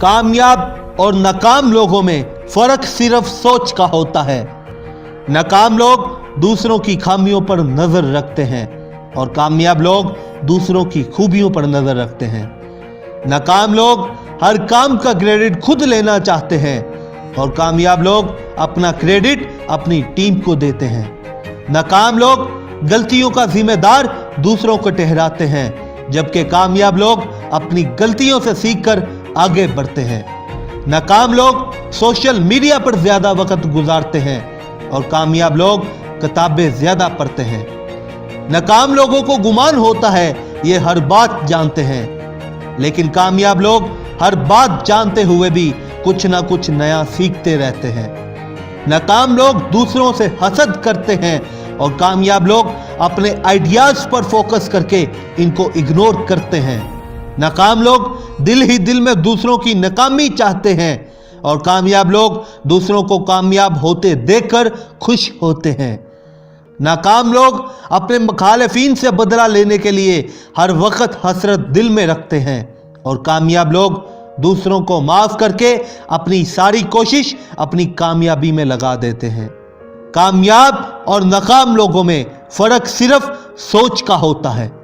कामयाब और नाकाम लोगों में फर्क सिर्फ सोच का होता है। नाकाम लोग दूसरों की खामियों पर नजर रखते हैं और कामयाब लोग दूसरों की खूबियों पर नजर रखते हैं। नाकाम लोग हर काम का क्रेडिट खुद लेना चाहते हैं और कामयाब लोग अपना क्रेडिट अपनी टीम को देते हैं। नाकाम लोग गलतियों का जिम्मेदार दूसरों को ठहराते हैं, जबकि कामयाब लोग अपनी गलतियों से सीखकर आगे बढ़ते हैं। नाकाम लोग सोशल मीडिया पर ज्यादा वक्त गुजारते हैं और कामयाब लोग किताबें ज्यादा पढ़ते हैं। नाकाम लोगों को गुमान होता है ये हर बात जानते हैं, लेकिन कामयाब लोग हर बात जानते हुए भी कुछ ना कुछ नया सीखते रहते हैं। नाकाम लोग दूसरों से हसद करते हैं और कामयाब लोग अपने आइडियाज पर फोकस करके इनको इग्नोर करते हैं। नाकाम लोग दिल ही दिल में दूसरों की नाकामी चाहते हैं और कामयाब लोग दूसरों को कामयाब होते देखकर खुश होते हैं। नाकाम लोग अपने मुखालिफिन से बदला लेने के लिए हर वक्त हसरत दिल में रखते हैं और कामयाब लोग दूसरों को माफ करके अपनी सारी कोशिश अपनी कामयाबी में लगा देते हैं। कामयाब और नाकाम लोगों में फर्क सिर्फ सोच का होता है।